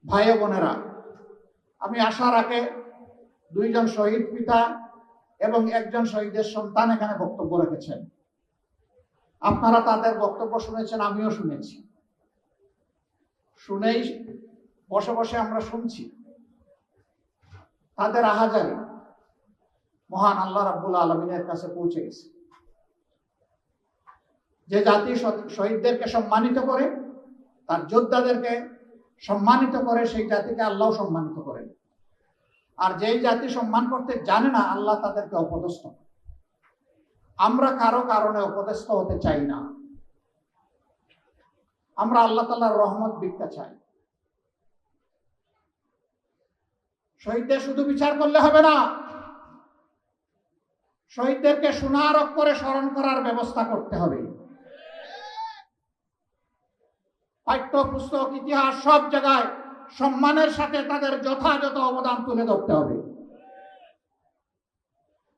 ভাই ও বোনেরা, আমি আসার আগে দুইজন শহীদ পিতা এবং একজন শহীদের সন্তান এখানে বক্তব্য রেখেছেন। আপনারা তাদের বক্তব্য শুনেছেন, আমিও শুনেছি। শুনেই বসে বসে আমরা শুনছি তাদের আহাজারি মহান আল্লাহ রাব্বুল আলামিনের কাছে পৌঁছে গেছে। যে জাতি শহীদদেরকে সম্মানিত করে, তার যোদ্ধাদেরকে সম্মানিত করে, সেই জাতিকে আল্লাহ সম্মানিত করেন। আর যেই জাতি সম্মান করতে জানে না, আল্লাহ তাদেরকে অপদস্থ। আমরা কারো কারণে অপদস্থ হতে চাই না। আমরা আল্লাহ তাআলার রহমত ভিক্ষা চাই। শহীদদের শুধু বিচার করলে হবে না, শহীদদেরকে সোনার অক্ষরে স্মরণ করার ব্যবস্থা করতে হবে। পাঠ্যপুস্তক, ইতিহাস সব জায়গায় সম্মানের সাথে তাদের যথাযথ অবদান তুলে ধরতে হবে।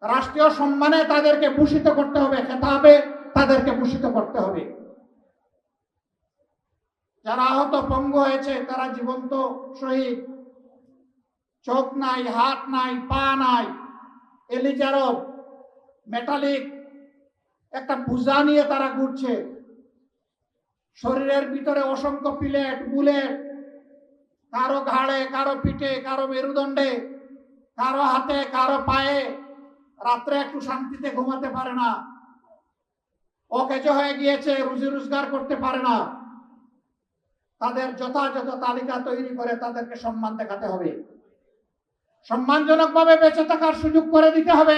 রাষ্ট্রীয় সম্মানে তাদেরকে ভূষিত করতে হবে, খেতাবে তাদেরকে ভূষিত করতে হবে। যারা আহত পঙ্গু হয়েছে তারা জীবন্ত শহীদ। চোখ নাই, হাত নাই, পা নাই, এলিজারব মেটালিক একটা বোঝা নিয়ে তারা ঘুরছে। শরীরের ভিতরে অসংখ্য প্লেট, বুলেট, কারো ঘাড়ে, কারো পিঠে, কারো মেরুদণ্ডে, কারো হাতে, কারো পায়ে। রাত্রে একটু শান্তিতে ঘুমাতে পারে না, অকেজো হয়ে গিয়েছে, রুজি রোজগার করতে পারে না। তাদের যথাযথ তালিকা তৈরি করে তাদেরকে সম্মান দেখাতে হবে, সম্মানজনকভাবে বেঁচে থাকার সুযোগ করে দিতে হবে।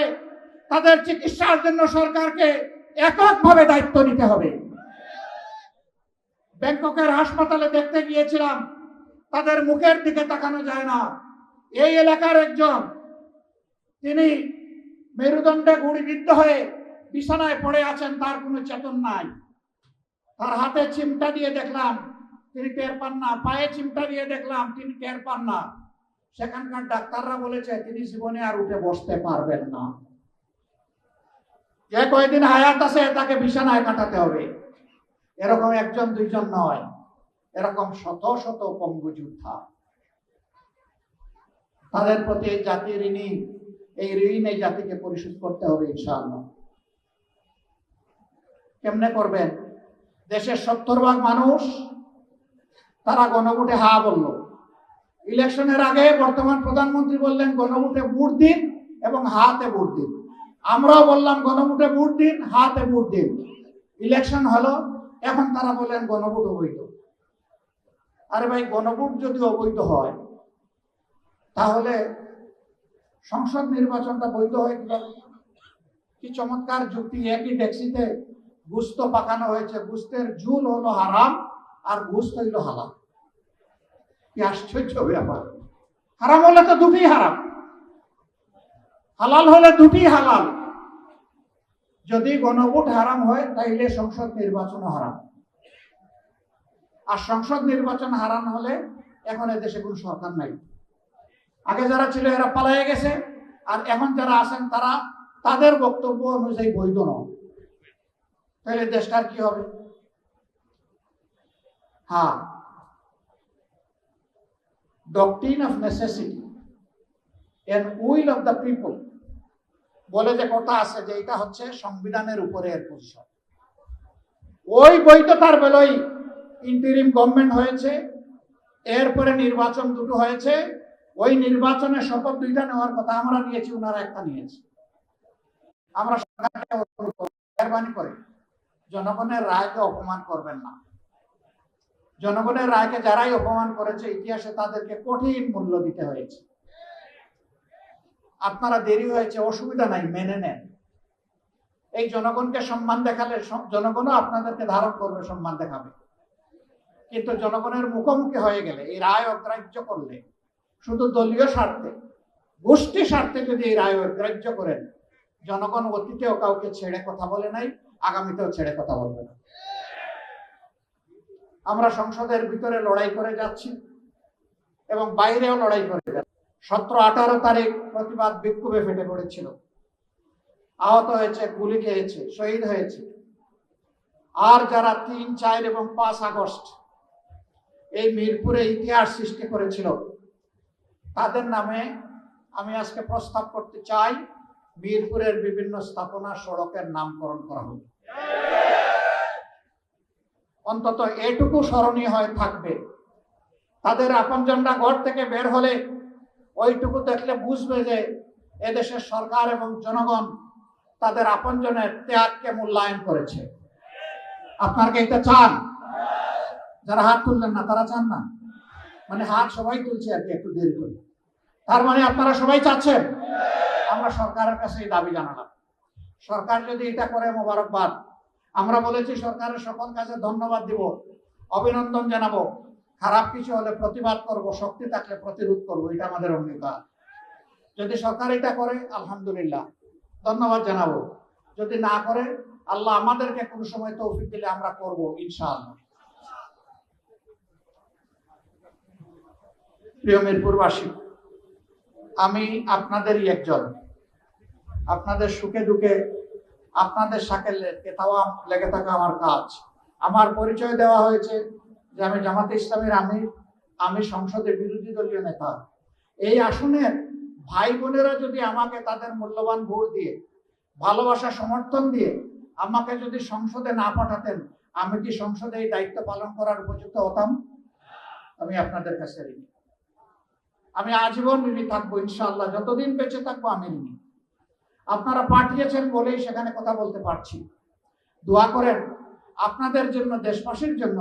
তাদের চিকিৎসার জন্য সরকারকে এককভাবে দায়িত্ব নিতে হবে। ব্যাংককের হাসপাতালে দেখতে গিয়েছিলাম, তাদের মুখের দিকে তাকানো যায় না। এই এলাকার একজন, তিনি মেরুদণ্ডে গুলিবিদ্ধ হয়ে বিছানায় পড়ে আছেন, তার কোনো চেতন নাই। তার হাতে চিমটা দিয়ে দেখলাম, তিনি টের পান না। পায়ে চিমটা দিয়ে দেখলাম, তিনি টের পান না। সেখানকার ডাক্তাররা বলেছে তিনি জীবনে আর উঠে বসতে পারবেন না। যে কয়দিন হায়াত আছে তাকে বিছানায় কাটাতে হবে। এরকম একজন দুইজন নয়, এরকম শত শত পঙ্গু যোদ্ধা। তাদের প্রতি এই জাতির ঋণী, এই ঋণ এই জাতিকে পরিশোধ করতে হবে ইনশাআল্লাহ। কেমনে করবেন? দেশের 70% মানুষ তারা গণভোটে হা বলল। ইলেকশনের আগে বর্তমান প্রধানমন্ত্রী বললেন গণভোটে ভোট দিন এবং হাতে ভোট দিন। আমরাও বললাম গণভোটে ভোট দিন, হাতে ভোট দিন। ইলেকশন হলো, এখন তারা বললেন গণভোট অবৈধ। আরে ভাই, গণভোট যদি অবৈধ হয় তাহলে সংসদ নির্বাচনটা বৈধ হয় কিভাবে? কি চমৎকার যুক্তি! একই ডেক্সিতে গোশত পাকানো হয়েছে, গোশতের ঝুল হলো হারাম আর গোশত হইল হালাল। কি আশ্চর্য ব্যাপার! হারাম হলে তো দুটি হারাম, হালাল হলে দুটি হালাল। যদি গণভোট হারাম হয় তাইলে সংসদ নির্বাচন হারাম। আর সংসদ নির্বাচন হারাম হলে এখন দেশে কোনো সরকার নাই। আগে যারা ছিল এরা পালায়ে গেছে, আর এখন যারা আছেন তারা তাদের বক্তব্য অনুযায়ী বৈধ নয়। তাহলে দেশটার কি হবে? হ্যাঁ, doctrine of necessity and will of the people বলে যে কথা আছে, যে এটা হচ্ছে সংবিধানের উপরে এর পজিশন। ওই বৈধতার বেলায় ইন্টারিম গভর্নমেন্ট হয়েছে, এরপরে নির্বাচন দুটো হয়েছে। ওই নির্বাচনের শপথ দুইটা নেওয়ার কথা আমরা নিয়েছি, ওনারা একটা নিয়েছে। আমরা সরকারকে মেহরবানি করে জনগণের রায়কে অপমান করবেন না। জনগণের রায়কে যারাই অপমান করেছে ইতিহাসে তাদেরকে কঠিন মূল্য দিতে হয়েছে। আপনারা দেরি হয়েছে, অসুবিধা নাই, মেনে নেন। এই জনগণকে সম্মান দেখালে জনগণও আপনাদেরকে ধারণ করবে, সম্মান দেখাবে। কিন্তু জনগণের মুখোমুখি হয়ে গেলে, এই রায় অগ্রাহ্য করলে, শুধু দলীয় স্বার্থে, গোষ্ঠী স্বার্থে যদি এই রায় অগ্রাহ্য করেন, জনগণ অতীতেও কাউকে ছেড়ে কথা বলে নাই, আগামীতেও ছেড়ে কথা বলবে না। আমরা সংসদের ভিতরে লড়াই করে যাচ্ছি এবং বাইরেও লড়াই করে যাচ্ছি। 17-18 তারিখ প্রতিবাদ বিক্ষোভে ফেটে পড়েছিল, আহত হয়েছে, গুলি খেয়েছে, শহীদ হয়েছে। আর যারা 3, 4 এবং 5 আগস্ট এই মিরপুরে ইতিহাস সৃষ্টি করেছিল, তাদের নামে আমি আজকে প্রস্তাব করতে চাই মিরপুরের বিভিন্ন স্থাপনা সড়কের নামকরণ করা হবে। অন্তত এটুকু স্মরণীয় হয়ে থাকবে, তাদের আপনজনরা ঘর থেকে বের হলে ওইটুকু দেখলে বুঝবে যে এদেশের সরকার এবং জনগণ তাদের আপনজনের ত্যাগকে মূল্যায়ন করেছে। আপনারা কি এটা চান? যারা হাত তুললেন না তারা চান না? মানে হাত সবাই তুলছে আর কি, একটু দেরি করে। তার মানে আপনারা সবাই চাচ্ছেন। আমরা সরকারের কাছে এই দাবি জানালাম, সরকার যদি এটা করে মোবারকবাদ। আমরা বলেছি সরকারের সকল কাজে ধন্যবাদ দিব, অভিনন্দন জানাবো, খারাপ কিছু হলে প্রতিবাদ করব, শক্তি থাকলে প্রতিরোধ করব, এটা আমাদের অঙ্গীকার। যদি সরকার এটা করে আলহামদুলিল্লাহ, ধন্যবাদ জানাবো। যদি না করে আল্লাহ আমাদেরকে কোনো সময় তৌফিক দিলে আমরা করব ইনশাআল্লাহ। প্রিয় মিরপুরবাসী, আমি আপনাদেরই একজন। আপনাদের সুখে দুঃখে আপনাদের সাথে লেগে থাকা আমার কাজ। আমার পরিচয় দেওয়া হয়েছে যে আমি জামাতে ইসলামের আমির, আমি সংসদের বিরোধী দলীয় নেতা। এই আসনের ভাই বোনেরা যদি আমাকে তাদের মূল্যবান ভোট দিয়ে, ভালোবাসা সমর্থন দিয়ে আমাকে যদি সংসদে না পাঠাতেন, আমি কি সংসদে এই দায়িত্ব পালন করার উপযুক্ত হতাম? আমি আপনাদের কাছে ঋণী। আমি আজীবন ঋণী থাকবো ইনশাআল্লাহ, যতদিন বেঁচে থাকবো আমি ঋণী। আপনারা পাঠিয়েছেন বলেই সেখানে কথা বলতে পারছি। দোয়া করেন আপনাদের জন্য, দেশবাসীর জন্য,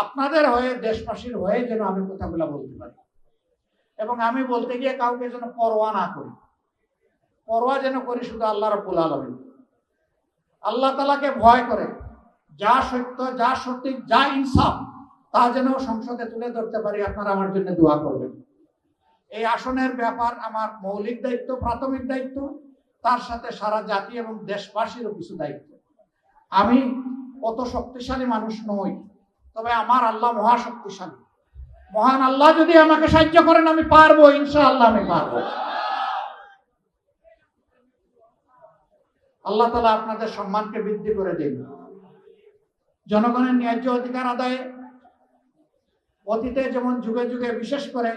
আপনাদের হয়ে, দেশবাসীর হয়ে যেন আমি কথাগুলো বলতে পারি। এবং আমি বলতে গিয়ে কাউকে যেন পরোয়া না করি, পরোয়া যেন করি শুধু আল্লাহ রাব্বুল আলামিন। আল্লাহ তাআলাকে ভয় করে যা সত্য, যা সঠিক, যা ইনসাফ, তা যেন সংসদে তুলে ধরতে পারি। আপনারা আমার জন্য দোয়া করবেন। এই আসনের ব্যাপার আমার মৌলিক দায়িত্ব, প্রাথমিক দায়িত্ব, তার সাথে সারা জাতি এবং দেশবাসীরও কিছু দায়িত্ব। আমি অত শক্তিশালী মানুষ নই, তবে আমার আল্লাহ মহাশক্তিশালী। মহান আল্লাহ যদি আমাকে সাহায্য করেন আমি পারবো, ইনশাআল্লাহ আমি পারবো। আল্লাহ তাআলা আপনাদের সম্মানকে বৃদ্ধি করে দিন। জনগণের ন্যায্য অধিকার আদায়ে অতীতে যেমন যুগে যুগে, বিশেষ করে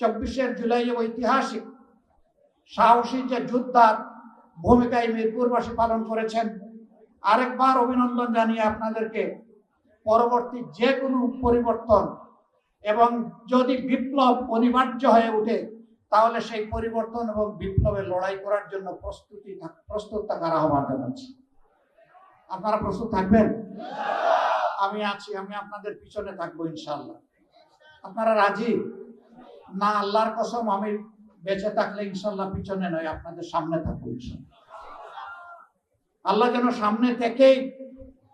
24 জুলাই ঐতিহাসিক সাহসী যে যোদ্ধার ভূমিকায় মিরপুরবাসী পালন করেছেন, আরেকবার অভিনন্দন জানিয়ে আপনাদেরকে পরবর্তী যে কোনো পরিবর্তন এবং যদি বিপ্লব অনিবার্য হয়ে ওঠে, তাহলে সেই পরিবর্তন এবং বিপ্লবের লড়াই করার জন্য প্রস্তুত থাকার আহ্বান জানাচ্ছি। আপনারা প্রস্তুত থাকবেন? আমি আছি, আমি আপনাদের পিছনে থাকবো ইনশাআল্লাহ। আপনারা রাজি না? আল্লাহর কসম, আমি বেঁচে থাকলে ইনশাআল্লাহ পিছনে নয়, আপনাদের সামনে থাকবো ইনশাআল্লাহ। আল্লাহ যেন সামনে থেকেই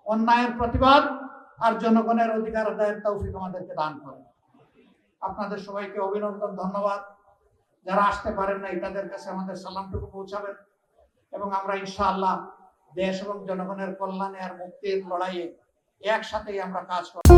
অন্যায়ের প্রতিবাদ আর জনগণের অধিকার আদায়ের তৌফিক আমাদেরকে দান করেন। আপনাদের সবাইকে অভিনন্দন, ধন্যবাদ। যারা আসতে পারেন না তাদের কাছে আমাদের সালামটুকু পৌঁছাবেন এবং আমরা ইনশাআল্লাহ দেশ এবং জনগণের কল্যাণে আর মুক্তির লড়াইয়ে একসাথেই আমরা কাজ করব।